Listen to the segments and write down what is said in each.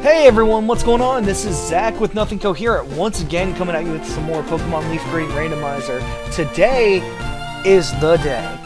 Hey everyone, what's going on? This is Zach with Nothing Coherent, once again coming at you with some more Pokemon Leaf Green Randomizer. Today is the day.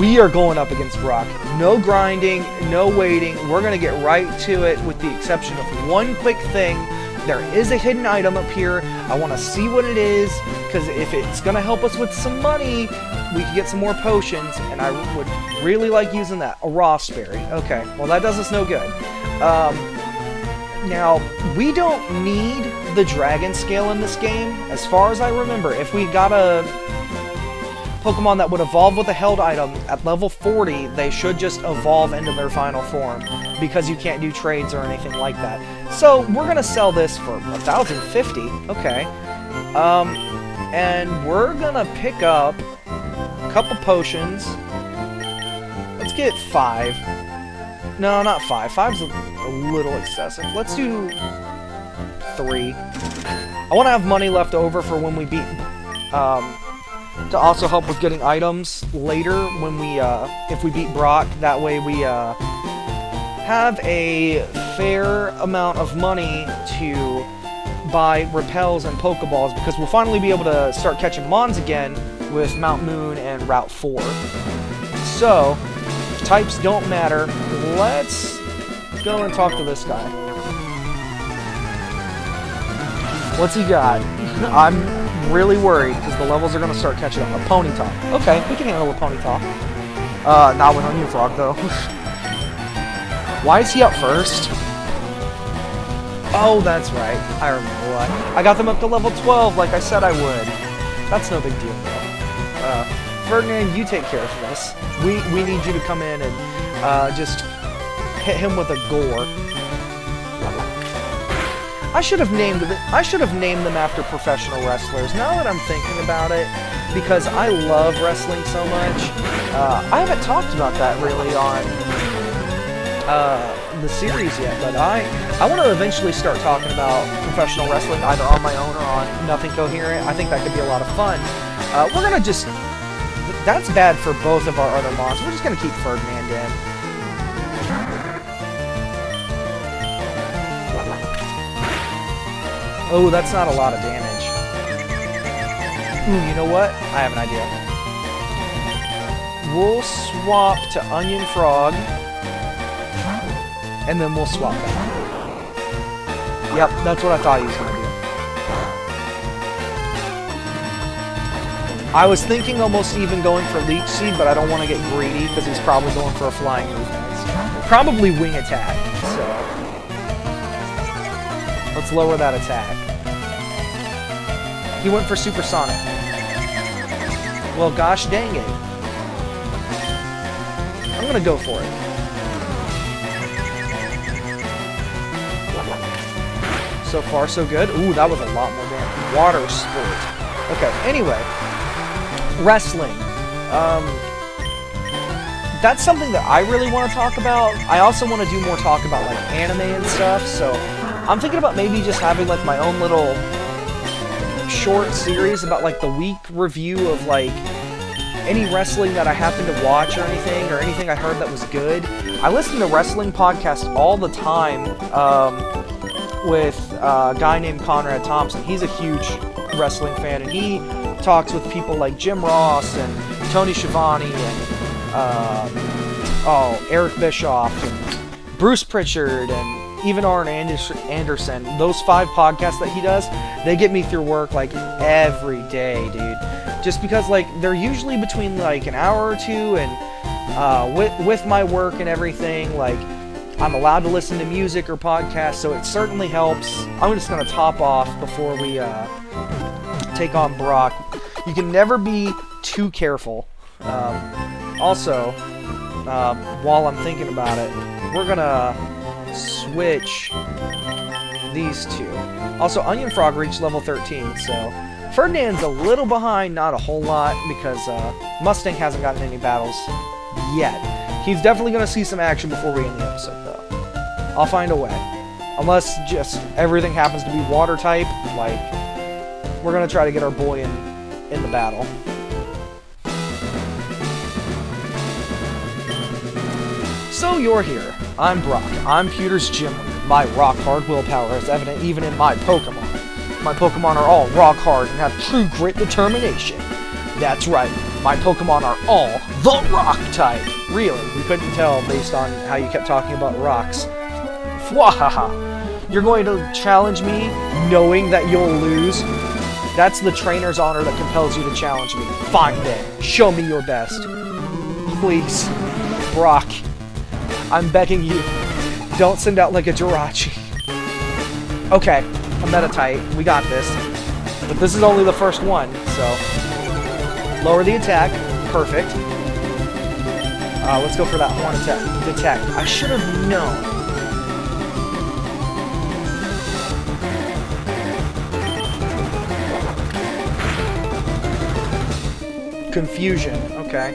We are going up against Brock. No grinding, no waiting. We're going to get right to it with the exception of one quick thing. There is a hidden item up here. I want to see what it is, because if it's going to help us with some money, we can get some more potions, and I would really like using that. A Rossberry. Okay, well that does us no good. Now, we don't need the Dragon Scale in this game. As far as I remember, if we got a Pokemon that would evolve with a held item at level 40, they should just evolve into their final form, because you can't do trades or anything like that. So, we're going to sell this for 1,050. Okay. And we're going to pick up a couple potions. Let's get 5. No, not 5. 5's a little excessive. Let's do 3. I want to have money left over for when we beat, to also help with getting items later when we, if we beat Brock. That way we, have a fair amount of money to buy repels and Pokeballs, because we'll finally be able to start catching Mons again with Mount Moon and Route 4. So, types don't matter. Let's go and talk to this guy. What's he got? I'm really worried because the levels are going to start catching up. A Ponyta. Okay, we can handle a Ponyta. Not with Onion Frog though. Why is he up first? Oh, that's right. I remember why. I got them up to level 12 like I said I would. That's no big deal though. Ferdinand, you take care of this. We need you to come in and just hit him with a gore. I should have named them after professional wrestlers. Now that I'm thinking about it, because I love wrestling so much. I haven't talked about that really on the series yet, but I want to eventually start talking about professional wrestling either on my own or on Nothing Coherent. I think that could be a lot of fun. We're gonna just. That's bad for both of our other monsters. We're just going to keep Ferdinand in. Oh, that's not a lot of damage. Ooh, you know what? I have an idea. We'll swap to Onion Frog. And then we'll swap back. Yep, that's what I thought he was going to do. I was thinking almost even going for Leech Seed, but I don't want to get greedy because he's probably going for a flying move next. Probably Wing Attack, so let's lower that attack. He went for Supersonic. Well, gosh dang it. I'm going to go for it. So far, so good. Ooh, that was a lot more damage. Water Sport. Okay, anyway. Wrestling. That's something that I really want to talk about. I also want to do more talk about like anime and stuff, so I'm thinking about maybe just having like my own little short series about like the week review of like any wrestling that I happen to watch or anything I heard that was good. I listen to wrestling podcasts all the time with a guy named Conrad Thompson. He's a huge wrestling fan, and he talks with people like Jim Ross and Tony Schiavone and Eric Bischoff and Bruce Pritchard and even Arn Anderson. Those 5 podcasts that he does, they get me through work like every day, dude. Just because like they're usually between like an hour or 2, and with my work and everything, like I'm allowed to listen to music or podcasts, so it certainly helps. I'm just gonna top off before we take on Brock. You can never be too careful. Also, while I'm thinking about it, we're gonna switch these 2. Also, Onion Frog reached level 13, so Ferdinand's a little behind, not a whole lot, because Mustang hasn't gotten any battles yet. He's definitely gonna see some action before we end the episode, though. I'll find a way. Unless just everything happens to be water type, like, we're gonna try to get our boy in the battle. So you're here. I'm Brock. I'm Pewter's gym leader. My rock-hard willpower is evident even in my Pokemon. My Pokemon are all rock-hard and have true grit determination. That's right, my Pokemon are all the Rock type. Really, we couldn't tell based on how you kept talking about rocks. Fwahaha! You're going to challenge me knowing that you'll lose? That's the trainer's honor that compels you to challenge me. Fine then, show me your best. Please, Brock, I'm begging you, don't send out like a Jirachi. Okay, a Meditite, we got this. But this is only the first one, so... Lower the attack, perfect. Let's go for that horn attack. Detect. I should have known. Confusion, okay.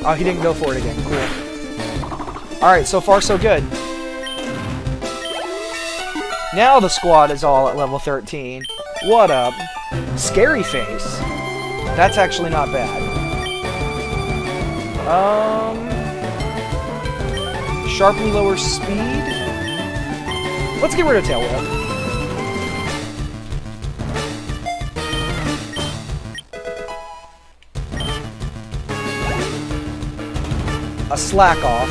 Oh, he didn't go for it again, cool. Alright, so far so good. Now the squad is all at level 13. What up? Scary Face. That's actually not bad. Sharply lower speed. Let's get rid of Tail Whip. A slack off.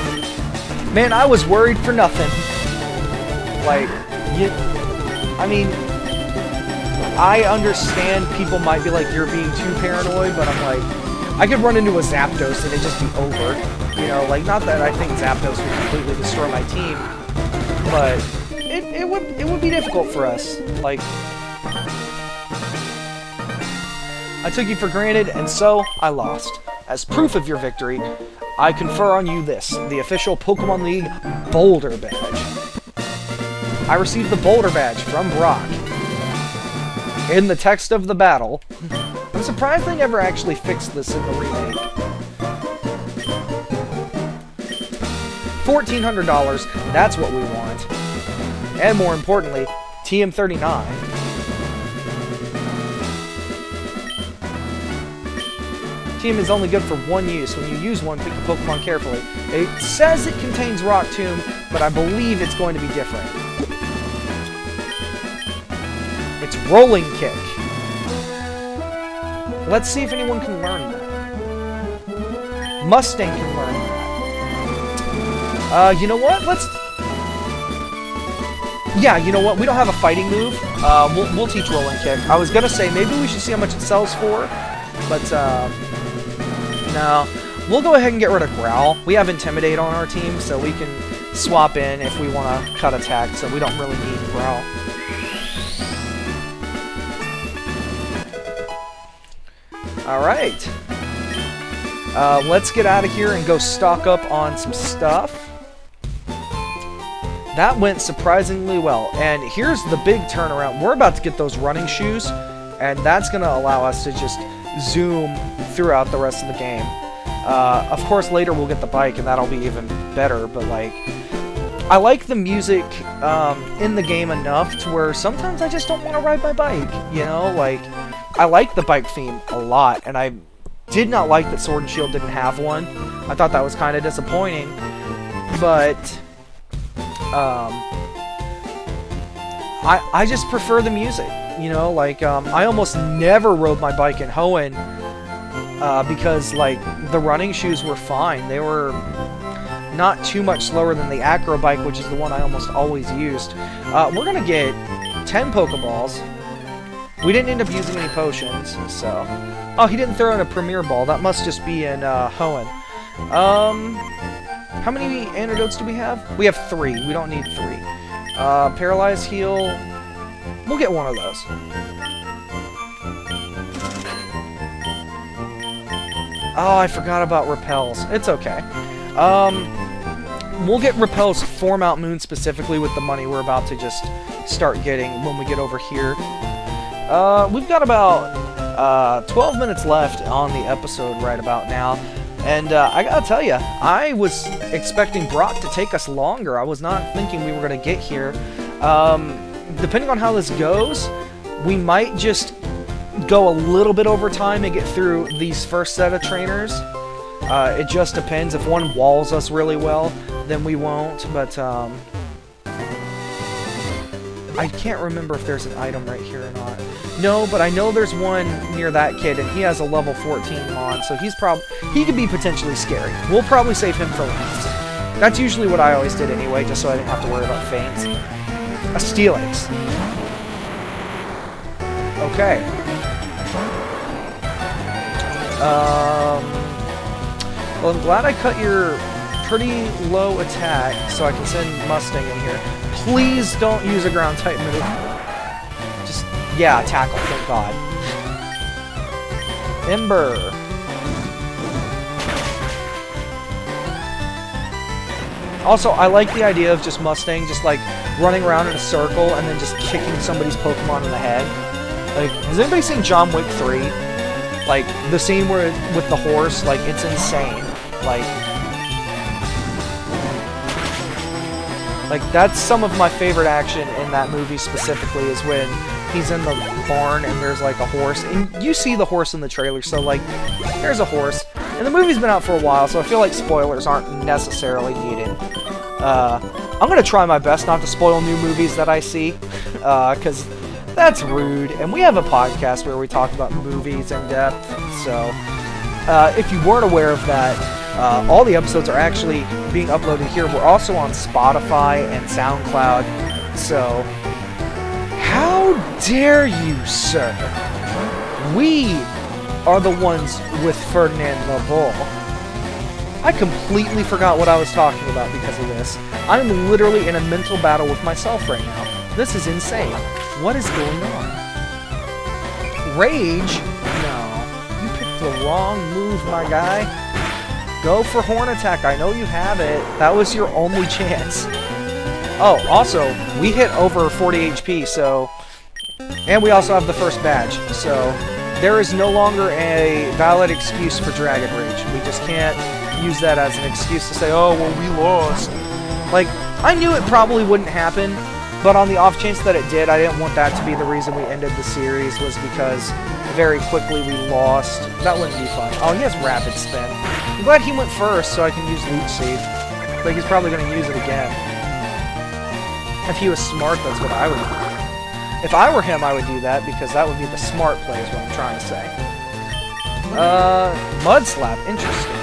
Man, I was worried for nothing. Like, I mean, I understand people might be like, you're being too paranoid, but I'm like, I could run into a Zapdos and it'd just be over. You know, like, not that I think Zapdos would completely destroy my team, but it would be difficult for us. Like, I took you for granted, and so I lost. As proof of your victory, I confer on you this, the official Pokemon League Boulder Badge. I received the Boulder Badge from Brock. In the text of the battle, I'm surprised they never actually fixed this in the remake. $1,400, that's what we want. And more importantly, TM39. TM is only good for one use. When you use one, pick your Pokemon carefully. It says it contains Rock Tomb, but I believe it's going to be different. It's Rolling Kick. Let's see if anyone can learn that. Mustang can learn that. You know what? Yeah, you know what? We don't have a fighting move. We'll teach Rolling Kick. I was gonna say maybe we should see how much it sells for, but no. We'll go ahead and get rid of Growl. We have Intimidate on our team, so we can swap in if we want to cut attack, so we don't really need Growl. Alright. Let's get out of here and go stock up on some stuff. That went surprisingly well. And here's the big turnaround. We're about to get those running shoes, and that's going to allow us to just zoom throughout the rest of the game. Of course, later we'll get the bike, and that'll be even better, but, like, I like the music in the game enough to where sometimes I just don't want to ride my bike, you know? Like, I like the bike theme a lot, and I did not like that Sword and Shield didn't have one. I thought that was kind of disappointing, but I just prefer the music, you know? Like, I almost never rode my bike in Hoenn because, like, the running shoes were fine. They were not too much slower than the Acro bike, which is the one I almost always used. We're going to get 10 Pokeballs. We didn't end up using any potions, so... Oh, he didn't throw in a Premier Ball. That must just be in Hoenn. How many antidotes do we have? We have 3. We don't need 3. Paralyze, Heal... We'll get one of those. Oh, I forgot about Repels. It's okay. We'll get Repels for Mount Moon specifically with the money we're about to just start getting when we get over here. We've got about 12 minutes left on the episode right about now. And I gotta tell you, I was expecting Brock to take us longer. I was not thinking we were gonna get here. Depending on how this goes, we might just go a little bit over time and get through these first set of trainers. It just depends. If one walls us really well, then we won't, but I can't remember if there's an item right here or not. No, but I know there's one near that kid, and he has a level 14 mon, so he could be potentially scary. We'll probably save him for last. That's usually what I always did anyway, just so I didn't have to worry about feints. A Steelix. Okay. Well, I'm glad I cut your pretty low attack, so I can send Mustang in here. Please don't use a ground type move. Just, yeah, tackle, thank God. Ember. Also, I like the idea of just Mustang just like running around in a circle and then just kicking somebody's Pokemon in the head. Like, has anybody seen John Wick 3? Like, the scene where with the horse, like, it's insane. Like, that's some of my favorite action in that movie specifically, is when he's in the barn and there's, like, a horse. And you see the horse in the trailer, so, like, there's a horse. And the movie's been out for a while, so I feel like spoilers aren't necessarily needed. I'm gonna try my best not to spoil new movies that I see, because that's rude. And we have a podcast where we talk about movies in depth, so if you weren't aware of that, all the episodes are actually being uploaded here. We're also on Spotify and SoundCloud, so how dare you, sir? We are the ones with Ferdinand the Bull. I completely forgot what I was talking about because of this. I'm literally in a mental battle with myself right now. This is insane. What is going on? Rage? No. You picked the wrong move, my guy. Go for Horn Attack. I know you have it. That was your only chance. Oh, also, we hit over 40 HP, so... And we also have the first badge, so... There is no longer a valid excuse for Dragon Rage. We just can't use that as an excuse to say, oh, well, we lost. Like, I knew it probably wouldn't happen, but on the off chance that it did, I didn't want that to be the reason we ended the series, was because very quickly we lost. That wouldn't be fun. Oh, he has Rapid Spin. I'm glad he went first so I can use Leech Seed. But he's probably going to use it again. If he was smart, that's what I would do. If I were him, I would do that, because that would be the smart play, is what I'm trying to say. Mud Slap, interesting.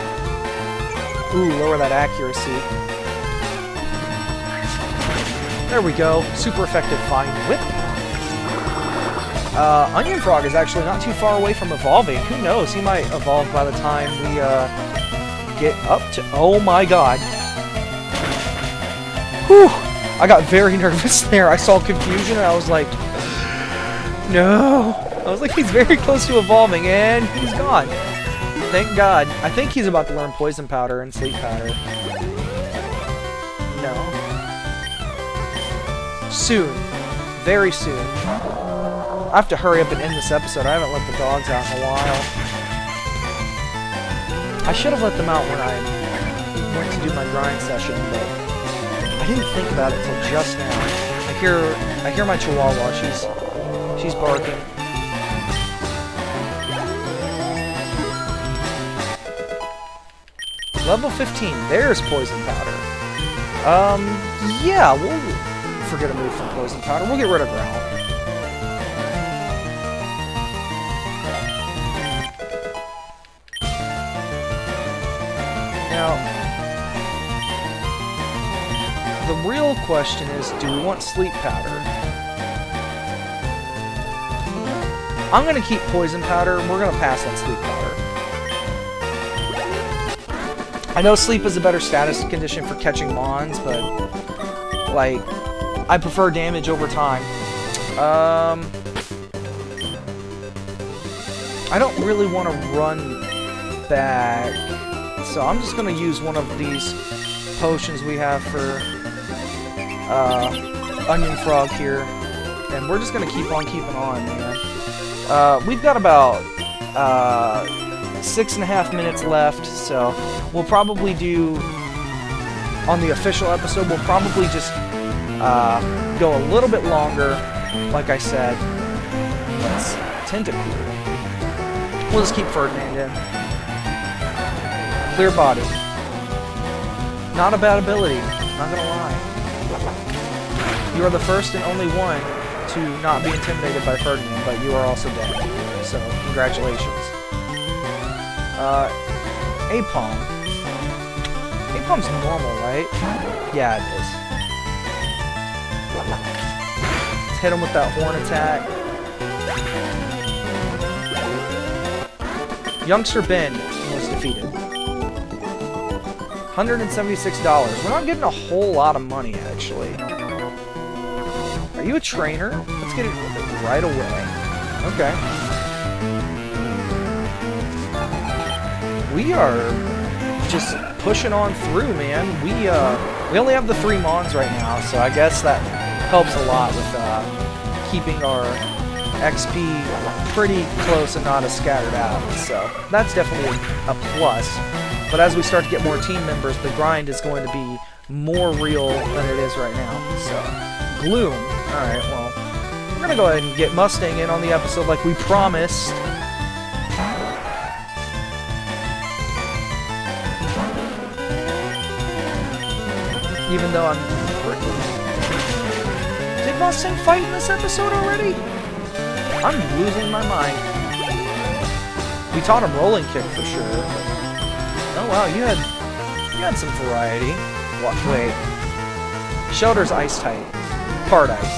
Ooh, lower that accuracy. There we go. Super effective Fine Whip. Onion Frog is actually not too far away from evolving. Who knows? He might evolve by the time we get up to... Oh my god. Whew! I got very nervous there. I saw confusion and I was like... No! I was like, he's very close to evolving and he's gone. Thank God. I think he's about to learn Poison Powder and Sleep Powder. No. Soon. Very soon. I have to hurry up and end this episode. I haven't let the dogs out in a while. I should have let them out when I went to do my grind session, but I didn't think about it till just now. I hear my chihuahua. She's barking. Level 15. There's Poison Powder. Yeah, we'll forget a move from Poison Powder. We'll get rid of Growl. Now, the real question is, do we want Sleep Powder? I'm going to keep Poison Powder, and we're going to pass on Sleep Powder. I know Sleep is a better status condition for catching Mons, but, like, I prefer damage over time. I don't really want to run back, so I'm just going to use one of these potions we have for Onion Frog here, and we're just going to keep on keeping on, man. We've got about 6.5 minutes left, so we'll probably do, on the official episode, we'll probably just go a little bit longer, like I said. Let's Tentacool. We'll just keep Ferdinand in. Clear body. Not a bad ability, not gonna lie. You are the first and only one to not be intimidated by Ferdinand, but you are also dead. So, congratulations. Aipom. Aipom's normal, right? Yeah, it is. Let's hit him with that horn attack. Youngster Ben was defeated. $176. We're not getting a whole lot of money, actually. Are you a trainer? Let's get it right away. Okay. We are just pushing on through, man. We only have the 3 Mons right now, so I guess that helps a lot with keeping our XP pretty close and not as scattered out. So that's definitely a plus. But as we start to get more team members, the grind is going to be more real than it is right now. So, Gloom. Alright, well, we're going to go ahead and get Mustang in on the episode like we promised. Even though I'm... Did Mustang fight in this episode already? I'm losing my mind. We taught him rolling kick for sure. Oh wow, you had some variety. What? Wait. Shelter's ice type. Hard ice.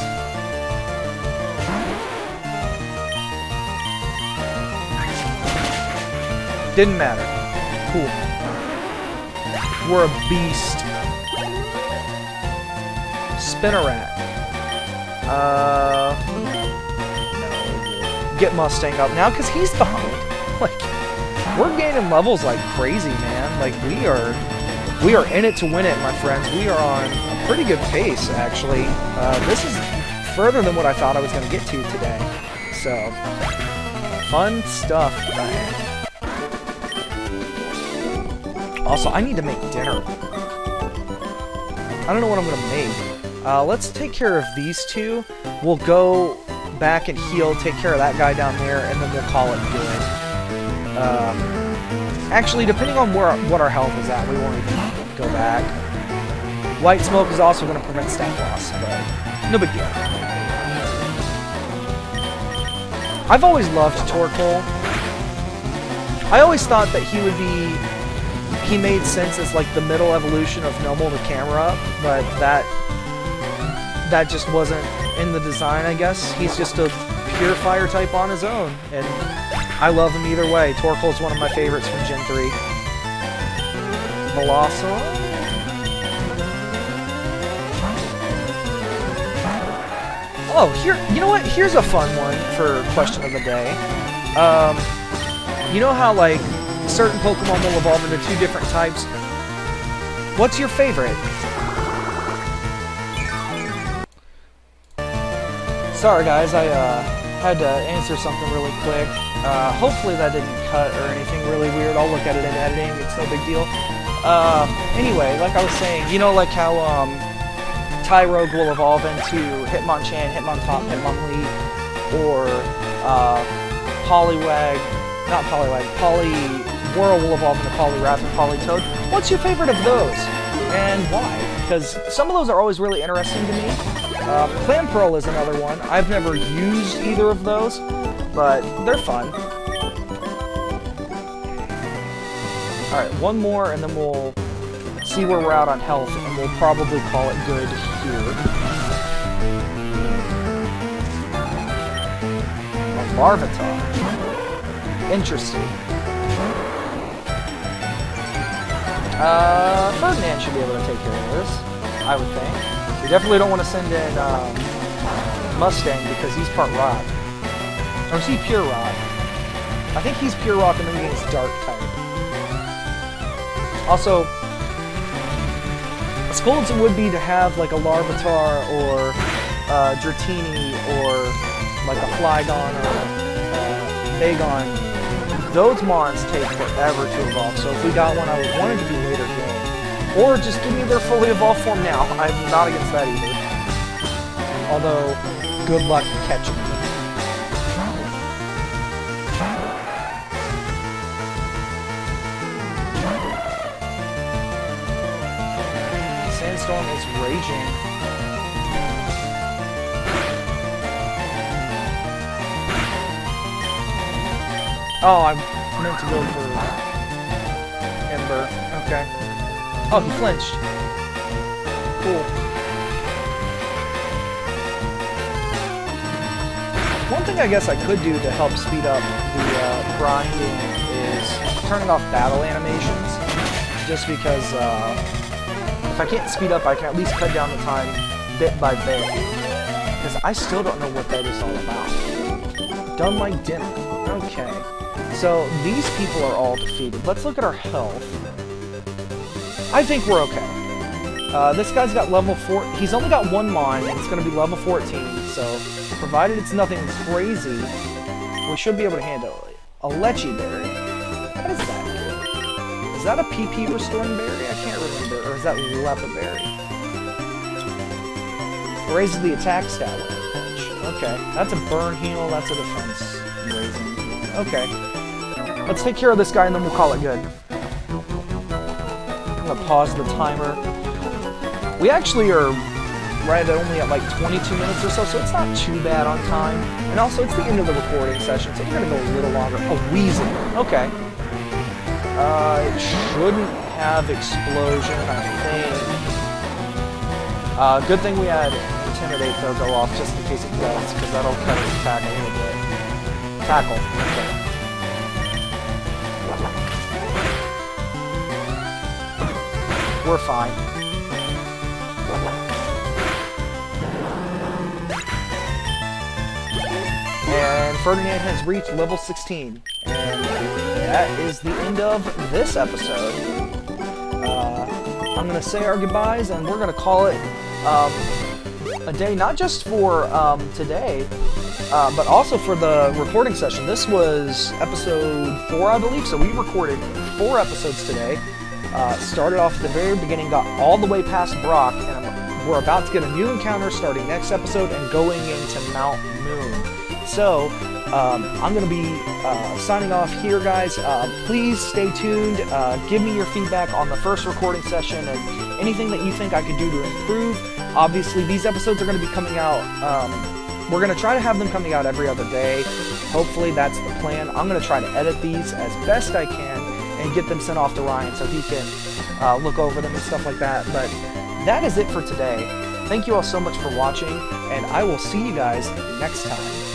Didn't matter. Cool. We're a beast. Spinarak. No. Get Mustang up now because he's behind. Like, we're gaining levels like crazy, man. Like, we are in it to win it, my friends. We are on a pretty good pace, actually. This is further than what I thought I was going to get to today. So, fun stuff, man. Also, I need to make dinner. I don't know what I'm going to make. Let's take care of these two. We'll go back and heal, take care of that guy down there, and then we'll call it good. Actually, depending on what our health is at, we won't even go back. White smoke is also going to prevent stat loss, but no big deal. I've always loved Torkoal. I always thought that he made sense as like the middle evolution of Noble the Camera, but that just wasn't in the design, I guess. He's just a pure fire type on his own, and I love him either way. Torkoal's one of my favorites from Gen 3. Velosaur? Oh, here, you know what? Here's a fun one for question of the day. You know how, like, certain Pokemon will evolve into 2 different types? What's your favorite? Sorry, guys, I had to answer something really quick. Hopefully that didn't cut or anything really weird. I'll look at it in editing. It's no big deal. Anyway, like I was saying, you know, like how Tyrogue will evolve into Hitmonchan, Hitmontop, Hitmonlee, or Poliwhirl will evolve into Poliwrath and Politoed. What's your favorite of those, and why? Because some of those are always really interesting to me. Clamperl is another one. I've never used either of those, but they're fun. Alright, one more, and then we'll see where we're at on health, and we'll probably call it good here. A Larvitar. Interesting. Ferdinand should be able to take care of this, I would think. We definitely don't want to send in Mustang because he's part rock. Or is he pure rock? I think he's pure rock and then he gets dark type. Also, as cool as it would be to have like a Larvitar or Dratini or like a Flygon or Bagon, those Mons take forever to evolve. So if we got one, I would want it to be later game. Or just give me their fully evolved form now. I'm not against that either. Although, good luck catching me. storm is raging. Oh, I meant to go for Ember. Okay. Oh, he flinched. Cool. One thing I guess I could do to help speed up the grinding is turning off battle animations. Just because if I can't speed up, I can at least cut down the time bit by bit. Because I still don't know what that is all about. Done like dinner. Okay. So these people are all defeated. Let's look at our health. I think we're okay. This guy's got level 4. He's only got 1 mine, and it's going to be level 14. So, provided it's nothing crazy, we should be able to handle it. A Lechi Berry. What is that? Is that a PP restoring berry? I can't remember. Or is that Lepa Berry? Raises the attack stat when it pinch. Okay. That's a burn heal. That's a defense raising. Okay. Let's take care of this guy and then we'll call it good. I'm gonna pause the timer. We actually are right only at like 22 minutes or so it's not too bad on time. And also, it's the end of the recording session, so we're gonna go a little longer. A Weasel. Okay. It shouldn't have explosion, I think. Good thing we had Intimidate though go off just in case it does, because that'll cut his attack a little bit. Tackle. Okay. We're fine. And Ferdinand has reached level 16. And that is the end of this episode. I'm going to say our goodbyes, and we're going to call it a day, not just for today, but also for the recording session. This was episode 4, I believe, so we recorded 4 episodes today. Started off at the very beginning, got all the way past Brock, and we're about to get a new encounter starting next episode and going into Mount Moon. So, I'm going to be signing off here, guys. Please stay tuned. Give me your feedback on the first recording session and anything that you think I could do to improve. Obviously, these episodes are going to be coming out. We're going to try to have them coming out every other day. Hopefully, that's the plan. I'm going to try to edit these as best I can and get them sent off to Ryan so he can look over them and stuff like that. But that is it for today. Thank you all so much for watching, and I will see you guys next time.